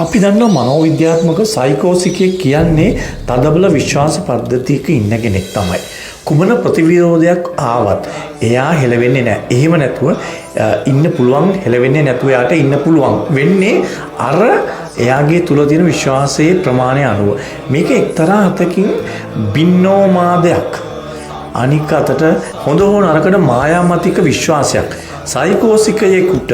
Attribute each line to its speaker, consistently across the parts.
Speaker 1: අපි දන්නවා මනෝවිද්‍යාත්මක සයිකෝසිකය කියන්නේ තදබල විශ්වාස පද්ධතියක ඉන්න කෙනෙක් තමයි. කුමන ප්‍රතිවිරෝධයක් ආවත් එයා හෙලවෙන්නේ නැහැ. එහෙම නැතුව ඉන්න පුළුවන්, හෙලවෙන්නේ නැතුව යාට ඉන්න පුළුවන් වෙන්නේ අර එයාගේ තුල තියෙන විශ්වාසයේ ප්‍රමාණය අනුව. මේක එක්තරා අතකින් බින්නෝමාදයක්. අනික් අතට හොඳ හෝ නරකට මායාමතික විශ්වාසයක්. සයිකෝසිකයෙකුට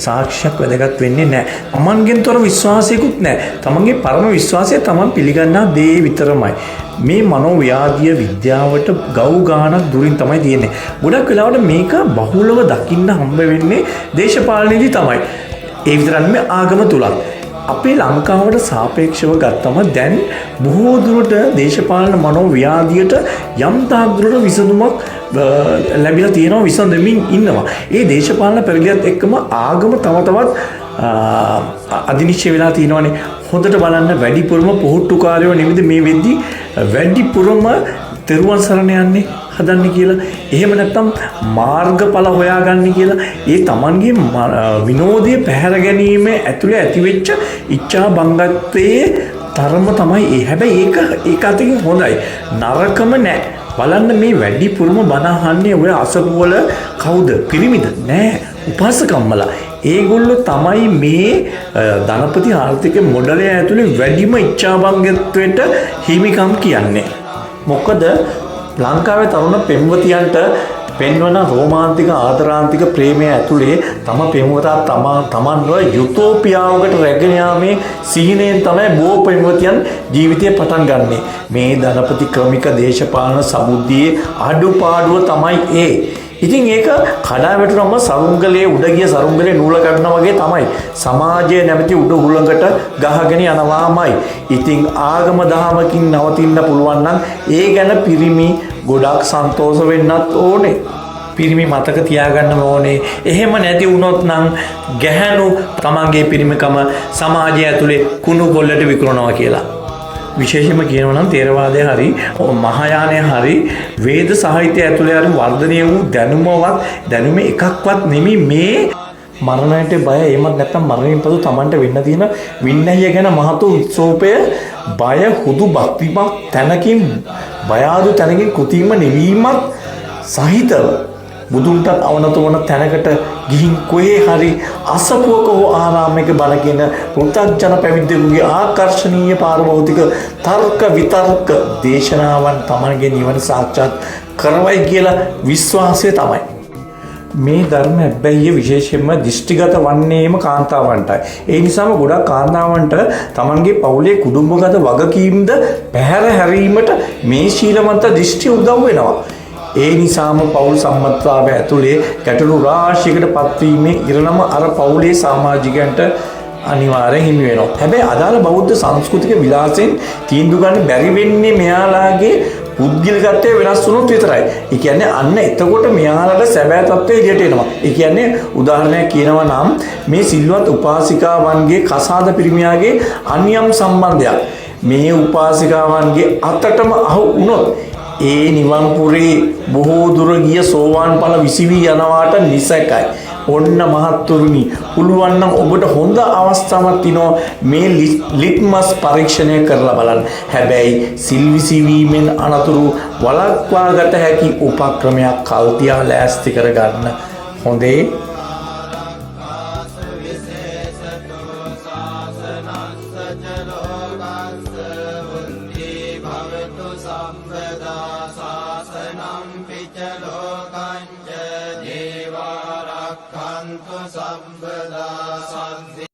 Speaker 1: සාක්ෂියක් වැදගත් වෙන්නේ නැහැ. තමන්ගෙන් තොර විශ්වාසයකුත් නැහැ. තමන්ගේ පරම විශ්වාසය තමන් පිළිගන්නා දේ විතරමයි. මේ මනෝව්‍යාධිය විද්‍යාවට ගව් ගානක් දුරින් තමයි තියෙන්නේ. ගොඩක් වෙලාවට මේක බහුලව දකින්න හම්බ වෙන්නේ දේශපාලනයේදී තමයි. ඒ විතරක් නෙමෙයි ආගම තුලත්. අපේ ලංකාවට සාපේක්ෂව ගත්තම දැන් බොහෝ දුරට දේශපාලන මනෝව්‍යාධියට යම් තාක් දුරට විසඳුමක් ලැබිලා තියෙනවා, විසඳමින් ඉන්නවා. ඒ දේශපාලන පෙරලියත් එක්කම ආගම තව තවත් අධිනිශ්චය වෙලා තියෙනවානේ. හොඳට බලන්න වැඩිපුරම පොහොට්ටුකාරයෝ නෙමෙයිද මේ වෙද්දි වැඩිපුරම තෙරුවන් සරණ යන්නේ හදන්නේ කියලා. එහෙම නැත්නම් මාර්ගඵල හොයාගන්නේ කියලා. ඒ Tamanගේ විනෝදයේ පැහැර ගැනීම ඇතුලේ ඇතිවෙච්ච ඉච්ඡා බංගත්වයේ තරම තමයි ඒ. හැබැයි ඒක අතකින් හොඳයි. නරකම නෑ. බලන්න මේ වැඩිපුරම බණ අහන්නේ ඔය අසපුවල කවුද? පිරිමිද? නෑ. උපාසකම්මලා. ඒගොල්ලෝ තමයි මේ ධනපති ආර්ථික මොඩලය ඇතුලේ වැඩිම ඉච්ඡාබංගත්වයට හිමිකම් කියන්නේ. මොකද ලංකාවේ තරුණ පෙම්වතියන්ට පෙන්වන රෝමාන්තික ආදරාන්තික ප්‍රේමය ඇතුලේ තම පෙම්වතා තමන්ව යුටෝපියාවකට රැගෙන යාමේ සිහිනයෙන් තමයි බොහෝ පෙම්වතියන් ජීවිතය පටන් ගන්නෙ. මේ ධනපති ක්‍රමික දේශපාලන සමුද්දියේ අඩුපාඩුව තමයි ඒ. ඉතින් ඒක කඩා වැටුනම සරුංගලයේ උඩ ගිය සරුංගලේ නූල කඩනවා වගේ තමයි. සමාජයේ නැමැති උඩ හුලඟට ගහගෙන යනවාමයි. ඉතින් ආගම දහමකින් නවතින්න පුළුවන් නම් ඒ ගැන පිරිමි ගොඩක් සන්තෝෂ වෙන්නත් ඕනේ. පිරිමි මතක තියාගන්න ඕනේ. එහෙම නැති වුණොත් නම් ගැහැණු තමන්ගේ පිරිමිකම සමාජය ඇතුලේ කුණු කොල්ලට විකුණනවා කියලා. විශේෂයෙන්ම කියනවා නම් තේරවාදය හරි මහායානය හරි වේද සාහිත්‍ය ඇතුලේ හරි වර්ධනය වූ දැනුම එකක්වත් නෙමෙයි මේ මරණයට බය. එහෙමත් නැත්නම් මරණයෙන් පසු Tamanට වෙන්න තියෙන වින්නැහිය ගැන මහතු උත්සෝපය, බය හුදු භක්තිමත් තැනකින්, බය ආදු තැනකින් කෘතිම නිවීමත් සහිතව බුදුන්ට අවනත වන තැනකට ගිහින් කොහේ හරි අසපුවක හෝ ආරාමයක බණ කියන පෘථග්ජන පැවිද්දෙකුගේ ආකර්ශනීය පාරභෞතික තර්ක විතර්ක දේශනාවන් Tamanගේ නිවන සාක්ෂාත් කරවයි කියලා විශ්වාසය තමයි. මේ ධර්ම හැබැයි විශේෂයෙන්ම දෘෂ්ටිගත වන්නේම කාන්තාවන්ටයි. ඒ නිසාම ගොඩක් කාන්තාවන්ට Tamanගේ පවුලේ කුටුම්බගත වගකීම්ද පැහැර හැරීමට මේ ශීලවන්ත දෘෂ්ටි උදව් වෙනවා. ඒ නිසාම පවුල් සම්මතතාවය ඇතුලේ ගැටලු රාශියකට පත්වීමේ ඉරණම අර පවුලේ සමාජිකයන්ට අනිවාර්යෙන් හිමි වෙනවා. හැබැයි අදාළ බෞද්ධ සංස්කෘතික විලාසෙන් තීන්දුව ගන්න බැරි වෙන්නේ මෙයාලාගේ පුද්ගලිකත්වය වෙනස් වුණොත් විතරයි. ඒ කියන්නේ අන්න එතකොට මෙයාලට සැබෑ තත්ත්වය එළියට එනවා. ඒ කියන්නේ උදාහරණයක් කියනවා නම් මේ සිල්වත් උපාසිකාවන්ගේ කසාද පිරිමියාගේ අන්‍යම් සම්බන්ධයක් මේ උපාසිකාවන්ගේ අතටම අහු වුණොත් ඒ නිවන් පුරේ බොහෝ දුර ගිය සෝවාන් ඵල විසිවි යනවාට නිසකයි. ඔන්න මහත්තුරුනි, පුළුවන් නම් ඔබට හොඳ අවස්ථාවක් තිනවා මේ ලිට්මස් පරීක්ෂණය කරලා බලන්න. හැබැයි සිල් විසිවීමෙන් අනතුරු වළක්වා ගත හැකි උපක්‍රමයක් කල් තියා ලෑස්ති කරගන්න. හොඳේ.
Speaker 2: සම්පදා සද්දේ